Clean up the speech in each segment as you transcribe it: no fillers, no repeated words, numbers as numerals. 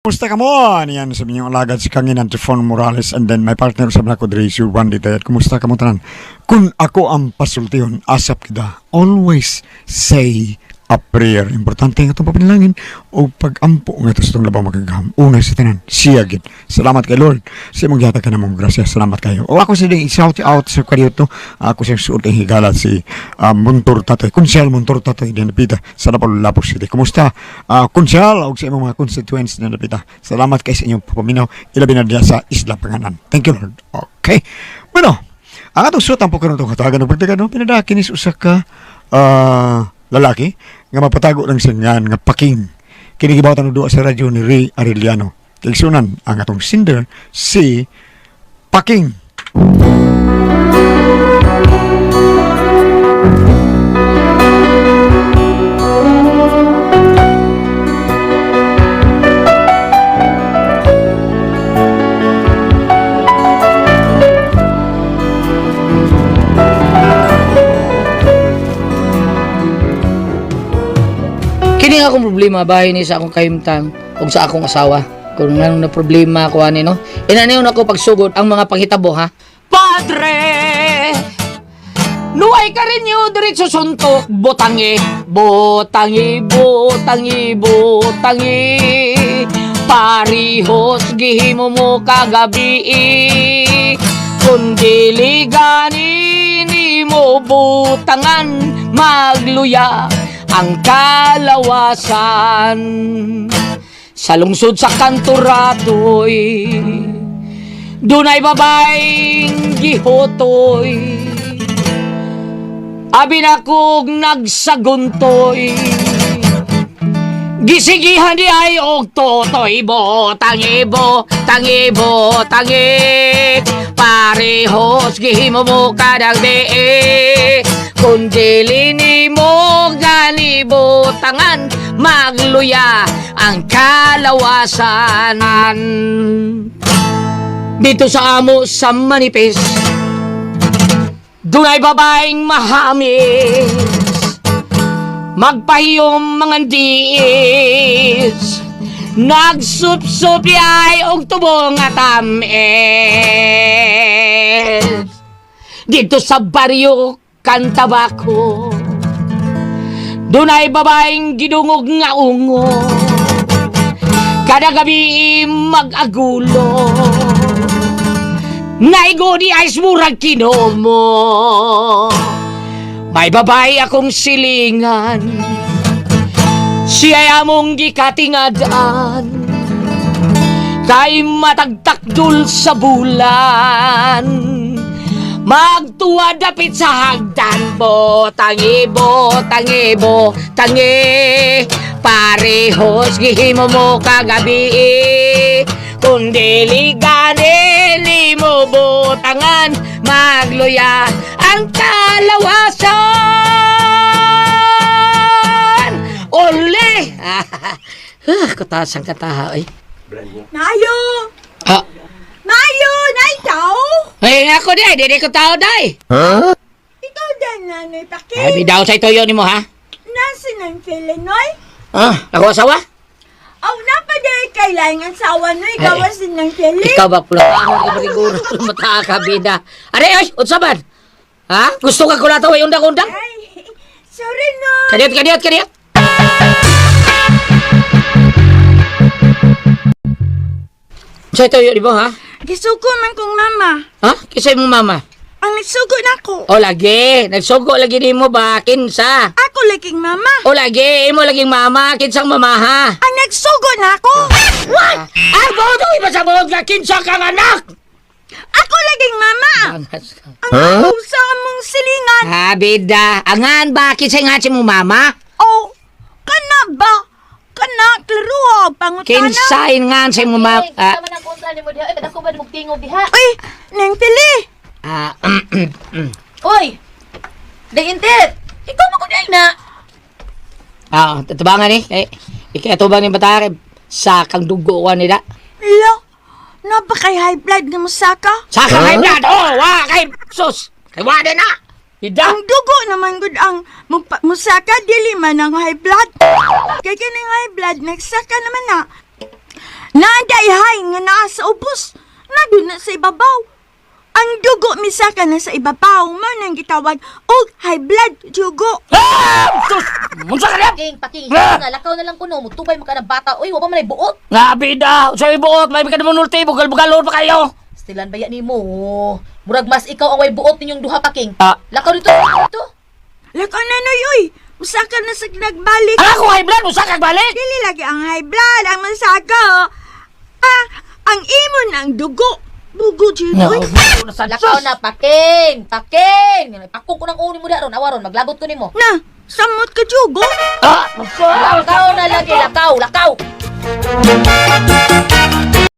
Kumusta ka mo? Yan sa inyong alagad si Kanginan Trifon Morales and then my partner sa Black Dre, Sir Randy Tayat. Kumusta ka mo tanan? Kung ako ang pasultihon, asap kita, always say a prayer. Importante nga itong papinalangin o pag-ampo nga ito sa itong labang magagam. Una sa tanan, siya agad. Salamat kay Lord. Sa mong yata ka na mong grasya. Salamat kayo. O ako siya shout out sa kariyo to. Ako siya suot ang higalat si Muntor Tatoy. Konsyal Muntor Tatoy din napita sa Napalulapos City. Kumusta? Konsyal o sa imong mga constituents na napita. Salamat kayo sa inyong papaminaw. Ilabi na diya sa Isla Panganan. Thank you Lord. Okay. Bueno, ang atong suot ang po karoon itong katagan ng pagdagan. Pinadakinis usa ka lalaki nga mapatago ng singan nga paking kinigibawatan ng duwa sa radyo ni Ray Arellano. Kigsunan ang atong sinder si Paking. Kini nga akong problema bahay ni sa akong kahimtang ug sa akong asawa. Kung nanong na problema ko ani no. Inanayon ako pagsugod ang mga panghitabo ha. Padre, nuay ka rin yo diretso suntok botangi, botangi, botangi, botangi. Parihos gihimo mo kagabi. Kung diliganin mo butangan magluya ang kalawasan sa lungsod sa Kantoratoy. Dunay babaeng gihotoy, abi na kog nagsaguntoy. Gisigihan di ay og totoy, botangi, botangi, botangi. Parehos gihimo mo kadagbi. Kung dilini mo gani botangan, magluya ang kalawasanan. Dito sa amo sa manipis, dunay babaeng mahamis, magpahiyom mga diis, nagsupsup ay og tubong atamis. Dito sa baryo Kantabako, dunay babaeng gidungog nga ungo, kada gabi mag-agulo, naigo di ay murag kinomo. May babae akong silingan, siya'y among gikatingadaan, kay matagtakdul sa bulan. Magtuwa dapit sa hagdan, botangi, botangi, botangi. Parehos gihimo mo kagabi. Kung diliganin mo botangan, magluya ang kalawasan. Ole! Kataas ang kataha, ay. Nayo! Ah, Nayo! Nayo! ay, ako di ko tao, day. Ikaw din, Nanay Paki. Ay, bidaw sa itoyo ni mo, ha? Nasaan ang Filinoy? Ako asawa? Aw, napaday kailangan ang sawa no. Gawas din ng Fili. Ikaw ba pula? Ako ka mariguro. Mata ka, bida. Are, ay, utsaban. Ha? Gusto ka kula taway undang-undang? Ay, sorry no. Kadiat. Sa itoyo, di ba, ha? Gisugo man kong mama. Ha? Kisay mo, mama? Ang nagsugo na ko. O, lagi. Nagsugo lagi ni mo ba? Kinsa? Ako laging mama. O, lagi. Imo laging mama. Kinsang mama, ha? Ang nagsugo na ko. What? Ang bodo, iba sa bodo ka. Kinsa kang anak? Ako laging mama. Angas ka. Ang usa mong silingan. Ha, bida. Angan ba? Kinsay nga si mo, mama? Oh, kana ba? Kana, klaruhag, pangutana. Kinsay nga si mo, mama? Sama ng kontra ni mo diha. Ay, ako ba magtingog diha? Uy, Neng Fili. Oy! Daintit! Ikaw mo ko di na. Tatubangan eh. Ikatubang ni Batareb. Sa kang duguan nila. Lo, napakay high blood nga musaka. Sa kang high blood. Oh, wa kay sus. Kay wala na. Ida. Ang dugo naman gud ang musaka dili man ang high blood. Kay kining high blood nagsaka naman na. sa ubos. Nado na sa ibabaw. Ang dugo misaka na sa ibabaw man ang gitawag og high blood dugo. Munsa ka niya? Paking, nga, lakaw na lang kuno, mutubay mo ka ng bata. Uy, wapa man ay buot. Nga, bida. Sa ibuot, may ka naman ulti. Bugal-bugalor pa kayo. Stilan ba yan ni mo? Murag mas ikaw ang way buot ninyong duha, Paking. Ah. Lakaw dito, lakaw dito. Lakaw na noy, uy. Musaka na sa nagbalik. Ala ko, high blood. Munsa ka balik. Dili lagi ang high blood, ang masaka. Ang imo ng dugo. Bugo, Nga, Junoy. Lakaw na, Paking. Paking! Pakong ko ng uni mo daron, awaron, maglagot ko ni mo. Na, samot ka, Jugo. Ah, Lakaw na lagi, lakaw.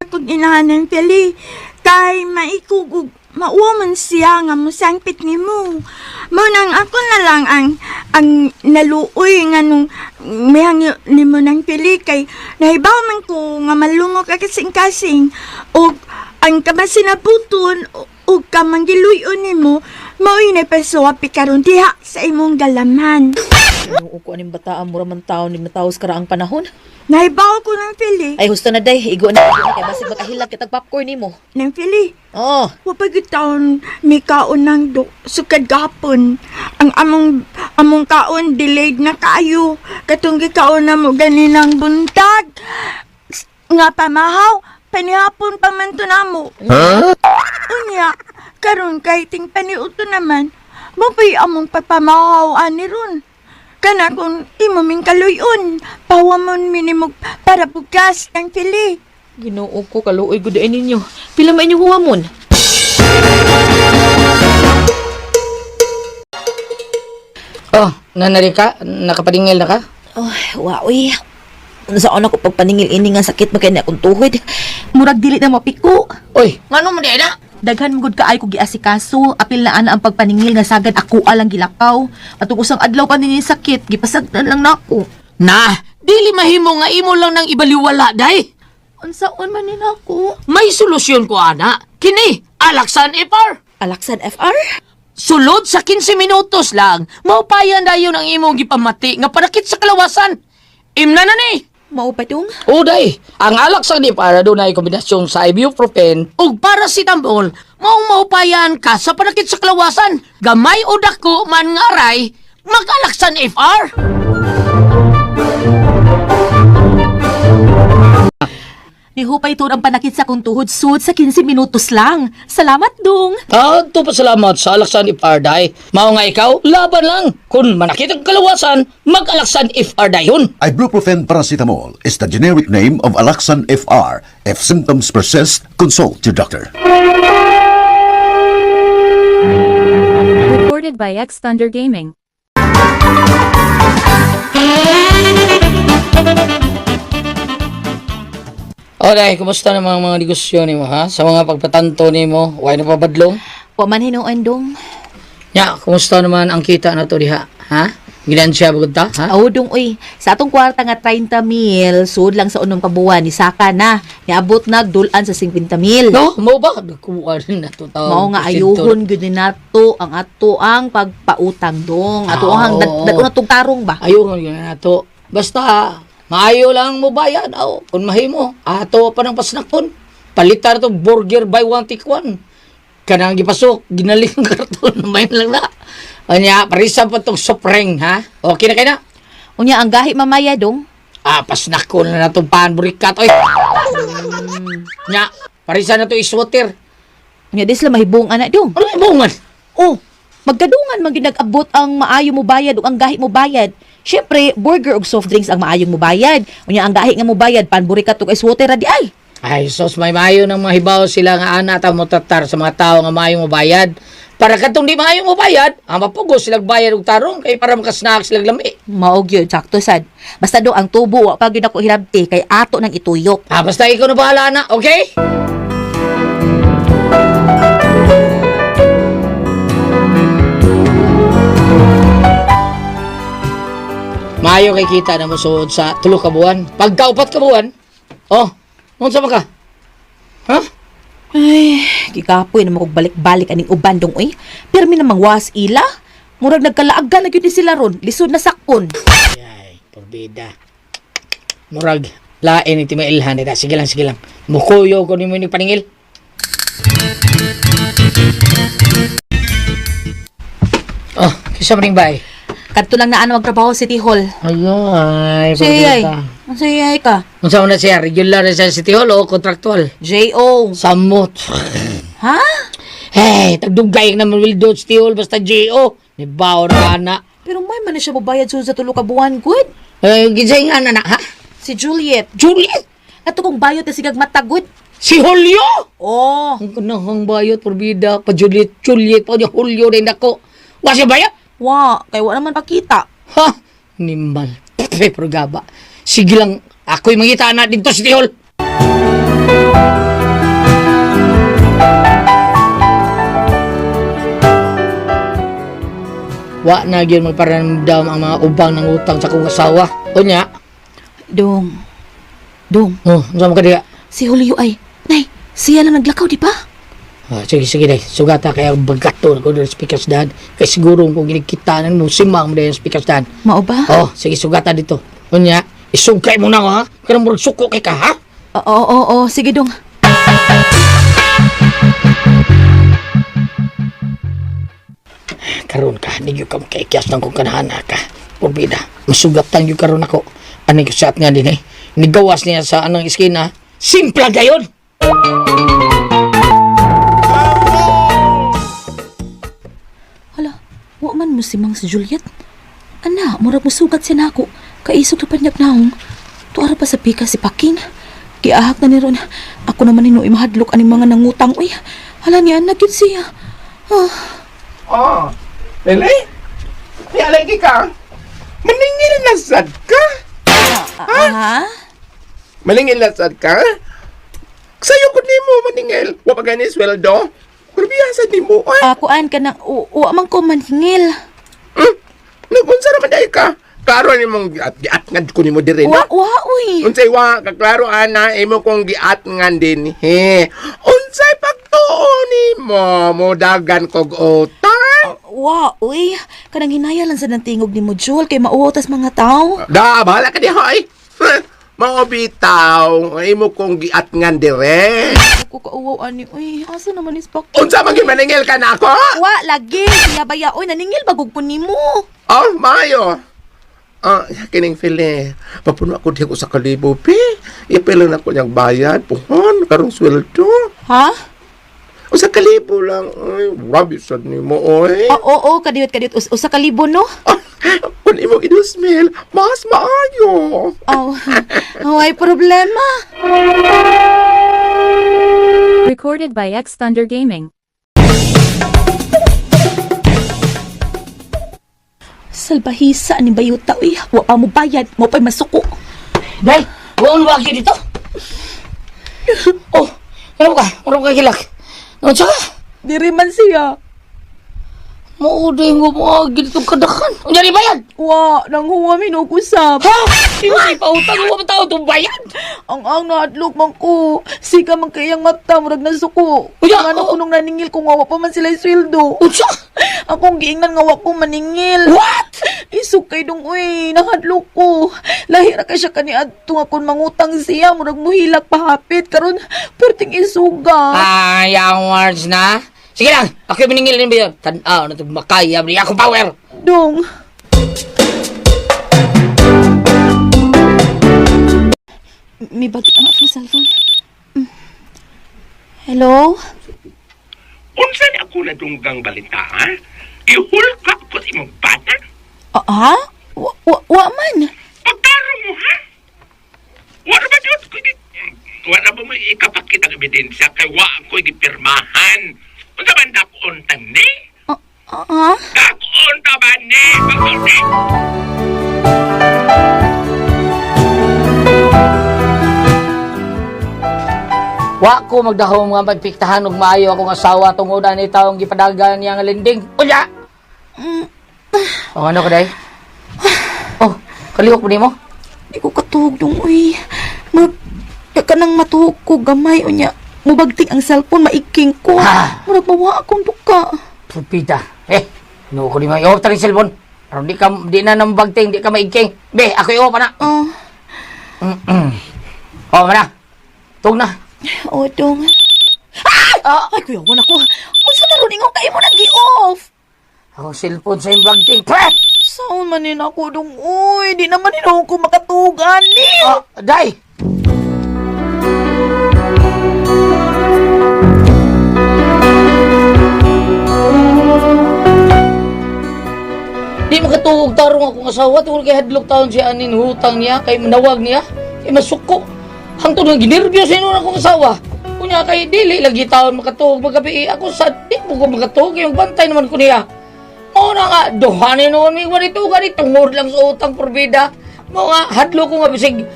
Kung inahanan pili, kay maikugog, mauwaman siya nga musangpit ni mo. Munang ako na lang ang naluoy nga nung mayang ni mo ng pili kay nahibaw man ko nga malungo ka kasing-kasing o ang kamasinaputon o kamanggiluyon ni mo mao'y napasuwapi karon diha sa imong galamhan. Ano ko aning bataan, mura man taon, ni mataos karaang panahon. Nahibaw ko ng pili. Ay, husto na day, igo na. Kaya basig makahilak kitag popcorn ni mo. Ng pili. Oh, Wapagid taon may kaon ng sukad gahapon. Ang among kaon delayed na kayo. Katong gikaon na mo ganinang buntag. Nga pamahaw, panihapon pa man to namo. Unya, karon kay ting paniuto naman, mabay among papamahaw ani ron. Kana kung imo ming kaluyon, pawamon minimog para bugas ng pili. Ginoo ko, kaluoy ko daan ninyo. Pila man inyong huwamon? Oh, nanari ka? Nakapadingil na ka? Oh, waoy. Saan ako pagpaningil ini nga sakit makay na akong tuhod. Murag dili na mapiko. Uy, ngano mo di na? Daghan mo gud kaay ko giasikaso, apil na ana ang pagpaningil nga sagad ako alang gilakaw. At ug usang adlaw pa nini sakit, gipasagdan lang nako. Na, dili mahimo nga imo lang nang ibaliwala, day. Unsaon man ni nako? May solusyon ko, ana. Kini, Alaksan FR. Alaksan FR? Sulod sa 15 minutos lang, maupayan dayon ang imong gipamati nga panakit sa kalawasan. Imna na ni. Mao pa dong? Uday, ang Alaksan FR adunay kombinasyon sa ibuprofen ug paracetamol, maupayan ka sa panakit sa kalawasan. Gamay o dako man nga aray, mag-Alaksan FR. Nihupay ito ang panakit sa kong tuhod sud sa 15 minutos lang. Salamat dong. Ito pasalamat sa Alaksan FR, day. Mao nga ikaw, laban lang. Kung manakit ang kalawasan, mag-Alaksan FR dayon. Ibuprofen paracetamol is the generic name of Alaxan FR. If symptoms persist, consult your doctor. Recorded by X Thunder Gaming. O, day, kumusta naman ang mga negosyo ni mo, ha? Sa mga pagpatanto ni mo, huwag na pabadlong? Wa man hinuon dong. Ya, kumusta naman ang kita na to diha, ha? Ginansya bagod ta, ha? Aw dong uy, sa atong kwarta nga 30 mil, sud lang sa unom ka buwan ni saka na. Niabot nagdulan sa 50 mil. No, mo ba? Nagkuha rin na to tao. Mao nga ayuhon gud ni nato ang ato ang pagpautang dong. Ato ang Oo. daduna tong tarong ba. Ayun, yun na to. Basta, maayo lang mo bayad. Aw, kung mahimo, ato pa ng pasnakpon. Palitan to burger by one take one. Kanang gipasok, ginaling ang karton. Mayin lang na. Anya, parisa pa tong sopreng, ha? Okay na kayo na? Unya ang gahi mamaya dong. Ah, pasnakon na itong panburikat. Oy! Nya, parisa na to iswater. Unya dis la mahibong ana dong. Ano yung bungan? Oh, magkadungan man gyud nag-abot ang maayo mo bayad ug ang gahi mo bayad. Syempre, burger ug soft drinks ang maayong mo bayad. Unya ang gahi nga mo bayad panburikat ug ice water ra di ay. Ay, sos, may mayo ng mahibaw sila nga ana ta mo tatar sa mga tao nga maayong mabayad. Para katong di maayong mabayad, ang mapugos silang bayad og tarong kay para makasnack silang lami. Mao gyud sakto sad. Basta do ang tubo wa pa gyud ako hirabti kay ato nang ituyok. Ah, basta ikaw na bahala na, okay? Maayo kay kita na mo suod sa 3 ka buwan. Pagka-4 ka buwan, oh, unsa man ka? Ha? Ay, gikapoy na balik-balik aning uban dong uy. Pero namang was ila. Murag nagkalaagan na gyud ni sila ron, lisod na sakpon. Ay, porbida. Murag, Lain iti mailhan nila. Sige lang. Mukuyo ko ni mo ni paningil. Oh, kisa maning bay. Kadto lang na ano magtrabaho sa City Hall. Ay, Sayay. Ang sayay ka. Unsa man na siya? Regular na siya sa City Hall o contractual? J.O. Samot. Ha? Hey, tagdugay naman will do City Hall basta J.O. Ni bawo na ana. Pero may man na siya mabayad sa tulo ka buwan, good? Eh, gisay nga na ha? Si Juliet. Juliet! Ato kong bayot na sigag matagod. Si Julio! Oh. Ang kanahang bayot, porbida, pa Juliet, pa niya Julio rin ako. Wa siya bayot? Wa, kay wa naman pakita. Ha? Nimbal. Pero gaba. Sige lang, ako'y mangita na dito sa City Hall. Wa na yun magparamdam ang mga ubang ng utang sa kong asawa. O niya? Dong. Oh, saan mo ka diya? Si Julio ay, nay, siya lang naglakaw, di ba? Ah, sige day. Sugata kaya bagato ko ng speakers dad. Kaya siguro kung ginikita ng mo simang mo dahil speakers dad. Mao ba? Oh, sige sugata dito. O niya? Isugkay mo na ko ha? Kaya mo suko kay ka ha? Oo, sige dong. Karon ka, hindi ka makaikyas ng kung kanahana ka. Porbida, masugatan yung karon ako. Ano yung saat nga din eh. Nigawas niya sa anong iskina. Simpla gayon! Hala, wa man mo si Mang si Juliet. Ana, murag mo sugat siya na ako. Kaisog na panyak naong. Tuara pa sa pika si Paking. Giahak na ni Ron. Ako naman nino imahadlok aning mga nangutang. Uy, hala niya, nagit siya. Oh, Lele? Nialagi ka? Maningil na sad ka? Ha? Maningil na sad ka? Sayo ko ni mo maningil. Wa pa gani sweldo. Pero biyasa ni mo, ay. Kuan ka na, uwa man ko manhingil. Nagunsa naman dahil ka. Klaro ni mong giat nga ko ni mo dire, no? Uy. Unsay wa, kaklaro ana, imo kong giat nga din, he. Unsay pagtuo ni mo dagan kog utang? Uy. Kanang hinaya lang sa nantingog ni mo, Jul, kay mauotas mga tao. Da, bahala ka di, hoy. Mga bitaw, imo kong giat nga dire. Ako kauwaw ani, uy, asa naman is Paking? Unsa man maningil ka na ako? Lagi. Sinabaya, uy, naningil bagog po ni mo. Oh, Mayo. Kining fili. Papuno ako diya ko sa kalibo, pi. Ipilang na ko niyang bayad. Puhon, karong sweldo. Ha? O sa kalibo lang. Ay, grabe sad ni mo, oy. Oo, kadiyot. Usa ka libo, no? Kung imo idusmil, mas maayo. Ay, problema. Recorded by X Thunder Gaming. Salbahisa ni bayuta, uy. Wa pa mo bayad, mo pa'y masuko. Day, huwag mo bakit dito? Oh, ano ka? Ano ka kilak? Ano siya ka? Diri man siya. Mauday mo mga ginitong kadakan. Ang dyan bayad? Wa, nang huwa minug-usap. Ha? Hindi mo siya pautang mo tao itong bayad? Ang naadlok man ko. Sika man kayang mata, murag na suko. Uya, Nga na kunong naningil kung wawa pa man sila sweldo. Unsa? Akong giingnan nga wa ko maningil. What? Isukay dong, uy, nahadlok ko. Lahira ka siya kaniadto nga kung mangutang siya, murag muhilak pahapit. Karon perting isuga. Ay, ang words na. Sige lang, ako yung maningil rin ba yun? Tanaw na ito, makaya, bali ako power. Dong. May bagi ang akong cellphone. Hello? Unsan ako na dunggang balita, ha? Ihulga ko sa imong bata? Ha? Wa man. Pagtaro mo, ha? Wala ba yun? Wala ba mo ikapakit ang ebidensya kay wa ko gipirmahan? Unsa man dakon tan ni? Dakon ta ba ni? Pagsulti! Wa ko magdahom nga magpiktahan og maayo akong asawa tungod ani taong gipadagan niya nga linding. Unya. Ano ko day? Oh, kalihok mo nimo? Di ko katuhog dong, uy. Kanang matuhog ko gamay, unya. Mubagting ang cellphone, maiking ko. Murag mawa akong duka. Pupita. No ko di mayo tari cellphone. Pero di na nambagting, di ka maigking. Be, ako iyo pa na. Oh, mana. Tug na. O, dong. Ay, kuya, wala ko. Unsa na ron ingon kayo mo nag-i-off? Ako cellphone sa imbag ting. Pre! Saan man din ako dong, uy, di naman din ako makatugan ni. Oh, day! Di makatuog tarong akong asawa tungkol kay hadlok taon siya anin hutang niya kay manawag niya kay masuko. Hangtod nga ginervyos sa inyo akong asawa. Kunya kay dili lagi taon makatuog magabi ako sa di mo ko makatuog yung bantay naman ko niya. Mao na nga duhanin noon mi ganito tungod lang sa utang porbida. Mao nga hadlok ko nga bisig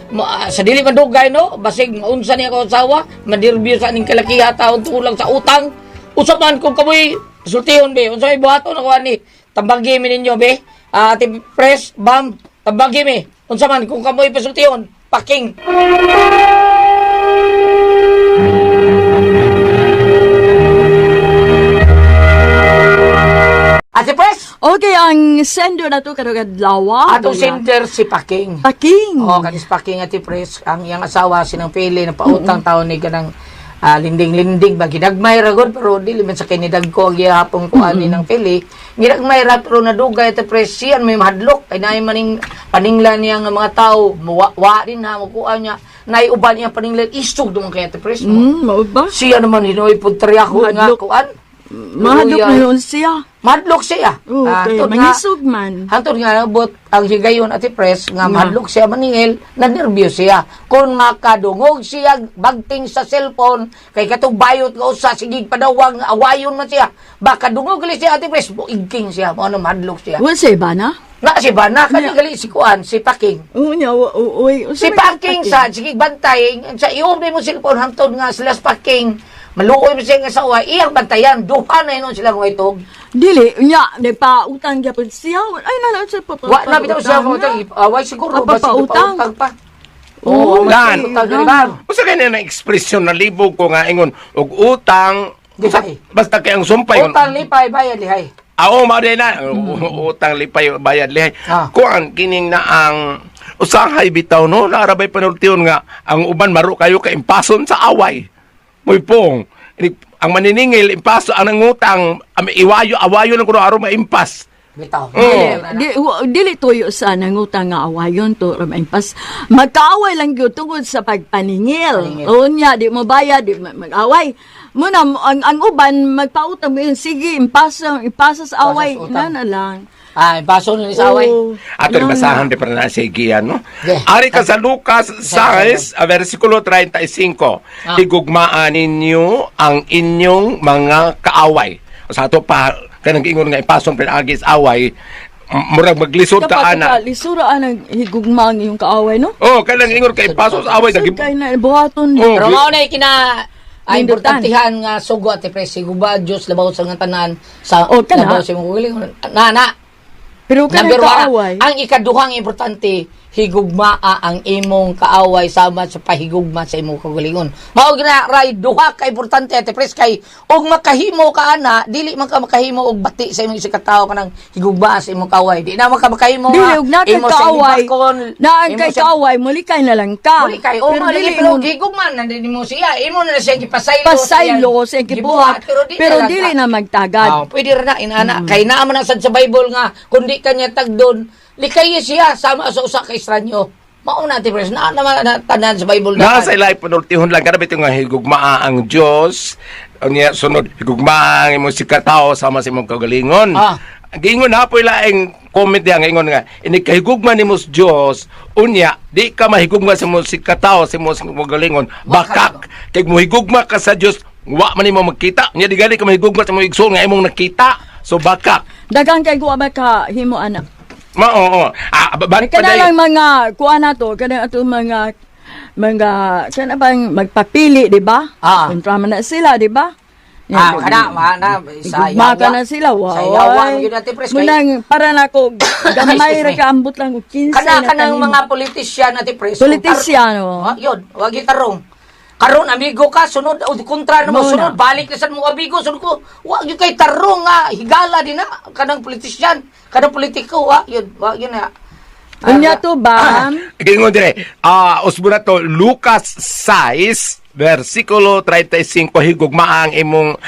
sa dili man dugay no basig maunsa niya ako asawa manervyos sa aning kalakiha taon tungod lang sa utang. Usapan ko kamoy sultihon be unsa may buhaton ako ani. Tambagi mi ninyo be. Ati press bam tambagi mi. Unsa man kung kamoy pasultihon paking. Ati press Okay, ang sender na to kadlawa. atong sender si Paking. Paking. Oh, kanis Paking ati press ang iyang asawa sinang pili na pautang taon ni kanang linding-linding ba ginagmay ra gud pero dili man sa kinidag ko ang gihapon ko ani ng pili ginagmay ra pero nadugay ati press siyan may mahadlok kay naay maning paninglan niya nga mga tao wa din ha makuha niya naay uban niya paninglan isog dumang kay ati press Mao ba? siya naman hinoy pud triyaho nga Mahadlok. kuan Mahadlok na yun siya. mahadlok siya Okay, Hantod nga- mangisog man. Hantod nga nabot ang higayon ati press nga mahadlok siya maningil na nervyos siya kung makadungog siya bagting sa cellphone kay katong bayot nga usa sigig padawag nga awayon man siya baka dungog gali siya ati press buigking siya mo ano mahadlok siya Wa say ba na? na si bana kani gali si kuan si Paking Oo niya, uy. si Paking sa sigig bantay sa iom mo cellphone hantod nga sila sa Paking maluoy mo siya nga sa uwa iyang bantayan duha na yun sila ng itog Dili, nya, nagpautang gyapon siya. Ay, nalaot siya pa. wa na bitaw siya mo away siguro ba Papautang. pautang pa Oo, Lan. utang Usa kay na ekspresyon na libog ko nga ingon og utang Lipay. basta kay ang sumpay Utang lipay bayad lihay. Oo, mao din na. Utang lipay bayad lihay. Ah. Kuan kining na ang usahay bitaw no, narabay panultiyon nga ang uban maro kayo kay impason sa away. Moy pong ang maniningil impaso ang nangutang awayo ng kuno aron maimpas. Bitaw. Dili tuyo sa nangutang nga awayon to rampas. Magkaaway lang gyud tungod sa pagpaningil. Unya di mo bayad, di mag-away. Muna ang uban magpautang mo yun, sige ipasa sa away utang. na lang. Baso na ni sa away. Oo. Ato ni basahan de para na sa igiyan no. Yeah. Ari ka sa Lucas 6 versikulo 35. Higugmaan ninyo ang inyong mga kaaway. Sa ato pa kanang ingon nga ipason pinagis away murag maglisod ka ana. Lisura ang higugmang yung kaaway, no? Oh, kanang ingon kay ipason sa away So, naging kaya na, buhaton. Oh, Pero mao na kina Lindutan. importantihan nga sugo at presi guba Dios labaw sa nga tanan sa Oh, kana. labaw sa imong guling. Na. Pero kaya Number kaaway. 1, ang ikaduhang importante, higugmaa ang imong kaaway sama sa pahigugma sa imong kagalingon. Mao gina ray duha ka importante ate pres kay og makahimo ka ana, dili man ka makahimo og bati sa imong isa ka tawo kanang higugma sa imong kaaway. Di na man ka makahimo Dili, og na kay imo sa kaaway. ibakon, Na ang imo kay sa- kaaway, mulikay na lang ka. Muli kay o Pero dili pero mo higugma nandun mo siya. Imo na siya gipasaylo. pasaylo sa gibuhat. Pero dili na magtagad. Pwede rin na, inana. Kay naaman na sad sa Bible nga, kundi kanya tagdon, likay siya, sama sa usa ka estranyo. Mauna, tipres, na tanan sa Bible na sa ilay panultihon lang kada bitaw nga higugmaa ang Dios. Unya sunod higugmaa ang imong sikataw sama sa imong kagalingon. Gingon na po ilaing comment yang ingon nga ini kahigugma nimo sa Dios unya di ka mahigugma sa imong sikataw sa imong kagalingon bakak kay mohigugma ka sa Dios wa man nimo magkita unya di gali ka mahigugma sa imong igsoon nga imong nakita so bakak Dagang kay guwa ka himo anak. mao Kada lang mga kuha na to, kada ato mga kana bang magpapili, di ba? Kontra man na sila, di ba? kana, sa Maka na sila, wow. Sa yawa, yun natin, pres. Munang, para na ko, gamay ra ka ambot lang, 15 na Kanang kanino. mga politisyan natin, pres. Politisyano. Yun, wag itarong. Karon amigo ka, sunod, o kontra na mo, Muna. sunod, balik na sa mo amigo, sunod ko, wag yun kay tarong nga, higala din na, kanang politisyan, kanang politiko, wag yun na. Unya to ba? Gingon dire. Usbo na to Lucas 6 versikulo 35 higugma ang imong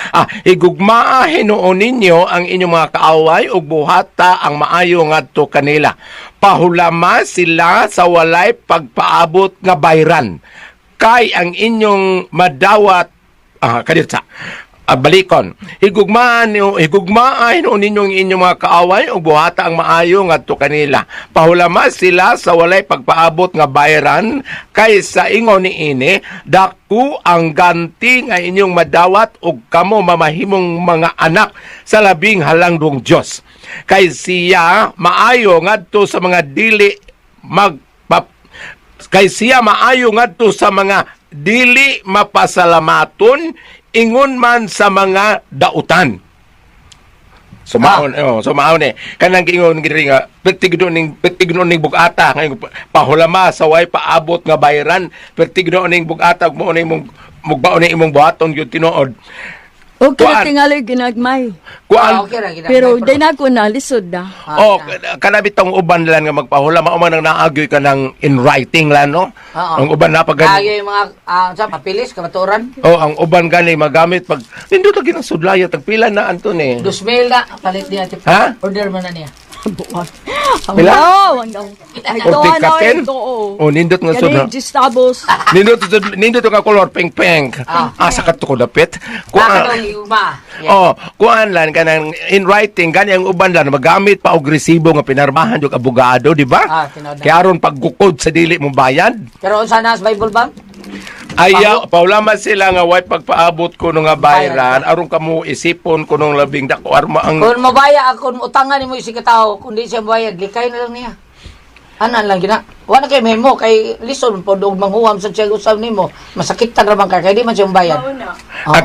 higugma hinuon ninyo ang inyong mga kaaway ug buhata ang maayo ngadto kanila. Pahulama sila sa walay pagpaabot nga bayran. Kay ang inyong madawat kadita balikon higugmaan ninyo ang inyong mga kaaway ug buhata ang maayo ngadto kanila. Pahulama sila sa walay pagpaabot nga bayran kay sa ingon niini dako ang ganti nga inyong madawat ug kamo mamahimong mga anak sa labing halangdong Dios. Kay siya maayo ngadto sa mga dili kay siya maayo ngadto sa mga dili mapasalamaton ingon man sa mga dautan. Sumaon kanang ingon giri nga pertigdo ning bugata nga pahulama sa way paabot nga bayran pertigdo ning bugata mo ning mugbaon ning imong buhaton gyud tinuod. Okay, Kuan. tingali ginagmay. Okay ra gid. Pero di na ko na lisod na. Kanabit tong uban lang nga magpahulama o man ang naagyoy ka ng in writing lang no. Ang uban na pag Ayo yung mga sa papilis kamaturan. ang uban gani magamit pag nindot lagi ng sudlaya tagpila na anton eh. 2,000 na palit niya tip. Ha? Order man na niya. Pila? Ang daw. Ay, O to, tikaten? ito, O nindot nga sudla. Ganun, gistabos. Nindot nga color pink. Asa ka to ko dapit. Kuan igugma. Kuan lang kanang in writing gani ang uban lang magamit pa og resibo nga pinarmahan jud abogado, di ba? Tinood. Kaya aron paggukod sa dili mo bayad. Pero unsa na sa Bible ba? Ayaw, paulaman sila nga way pagpaabot ko nga bayran aron kamo isipon ko nung labing dako arma ang Kung mabaya kung utangan nimo si katao, kung di siya bayad, likay na lang niya. Anan lang gina. Wala kay memo kay lison pod og manghuam sa siya usab nimo. Masakitan ra man ka kay di man siya bayad. ang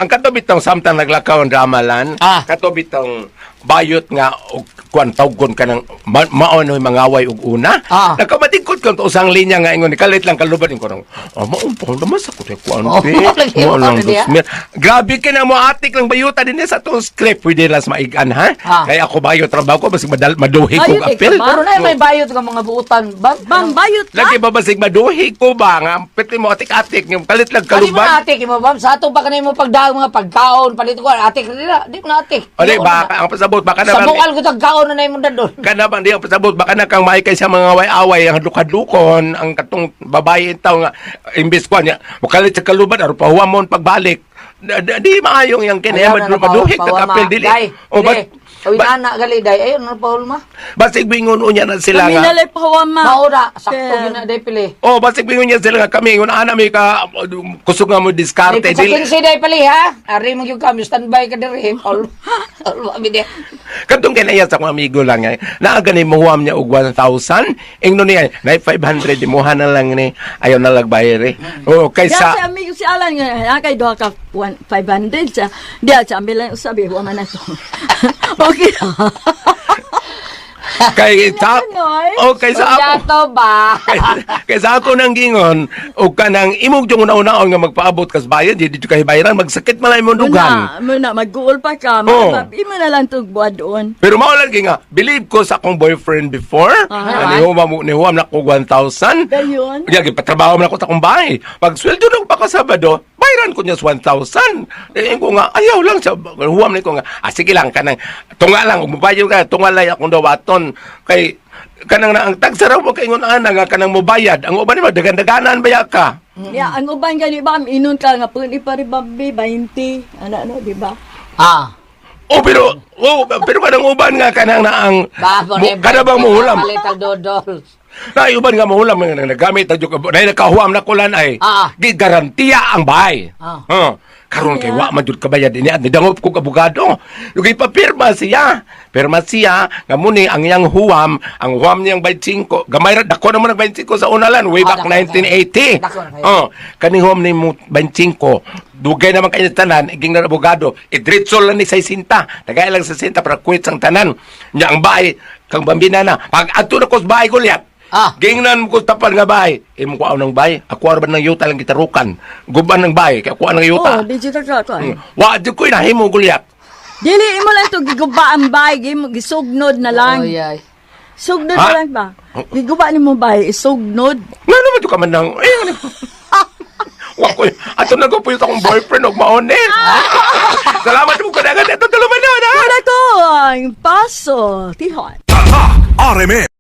katubitang samtang naglakaw ang dramalan, katubitang bayot nga og kuan tawgon ka ng maonoy mangaway og una. Nagkamatingkod ka to usang linya nga ingon kalit lang kaluban ko nang maumpaw naman sa ko kuan pe. Mo lang dosmer. Grabe ka na mo atik lang bayuta din sa tong script pwede las maigan ha. Kaya ako bayot trabaho ko basig maduhi ko apel. Pero na may bayot nga mga buutan. Bang, bayot ka? Lagi ba basig maduhi ko ba nga pwede mo atik-atik yung kalit lang Kali mo kaluban. na atik mo bam sa ato pa kanay mo pagdaog mga pagkaon palit ko atik nila. Di mo na atik. Ode ba ang pasabot baka Sa naman bukal ko tagkaon na mo dadon. kana bang di ang pasabot baka na kang maikay sa mga away-away ang hadlok-hadlokon ang katong babae itaw nga imbes ko niya mukalit sa kaluban aron pahuamon pagbalik di maayong yang kinaya maduhik ka kapel dili o Anak gali day ayon na Paul ma. basig bingon unya na sila Kami nga nalay pawama. Maura sakto yun na day pili. basig bingon niya sila nga kami ngun ana mi ka kusog nga mo diskarte Sa dili 15 day pali ha. Ari mo gyud kami standby ka diri Paul. Wa mi kadtong kinaya sa akong amigo lang nga naa gani mohuam niya og 1,000 ingno niya na 500 imuha na lang ni ayo na lang bayre kaysa Si amigo si Alan nga kay duha ka 500 sa dia sa ambil sabi wa man na to. Okay. kay sa kaysa ako Dato ba? kaysa ako nang gingon o kanang imong yung una-unaon nga magpaabot kas bayad di kay bayaran magsakit malay mo dugan Muna mag-goal pa ka. Oo. Imo na lang to buwan doon. pero mao lang nga believe ko sa akong boyfriend before ni huwam na ko 1,000 Dayon. kaya gipatrabaho man ako sa akong bahay pag sweldo nang pakasabado bayaran ko niya sa 1,000 ko nga ayaw lang sa huwam ni ko nga sige lang kanang tunga lang mubayo ka tunga lay akong dawaton kay kanang na ang tagsaraw mo kay ngon ana nga kanang mobayad ang uban ni dagan-daganan baya ka. Ya, ang uban gani ba inon ka nga pun iparibambi 20. Ano no, di ba? Pero kanang uban nga kanang na ang kada bang muhulam Palit ang dodol. na uban nga muhulam nga nagamit ang na nakahuam na kulan ay di garantiya ang bahay. Karon kay wa man jud kabayad ini at nidangop ko abogado. Lugay papirma siya. Pirma siya nga muni ang iyang huwam, ang huwam niyang 25. Gamay ra dako naman ang 25 sa unalan way back 1980. Kani huwam ni 25. Dugay naman kayo tanan, iging na abogado. Idritso lang ni 60. Tagay lang 60 para quit ang tanan. Nya ang bahay kang bambina na. Pag adto na ko sa bahay Goliath. Gingnan mo ko tapan nga bahay. Imo ko ng bahay. Ako arban ng yuta lang gitarukan. Guban ng bahay. Kaya ako ng yuta. Digital ka ko. Wa di ko inahimo Goliath. Dili imo lang to giguba ang bay, gisugnod na lang. Oyay. Sugnod na lang ba? Giguba ni mo ba isugnod? Nga naman ito ka man ng... Ay, wako, ato na ko po yung akong boyfriend og maonin. Salamat mo ka na agad. Ito tuluman na, ha? Wala ko ang paso, tihon. Tatak RMN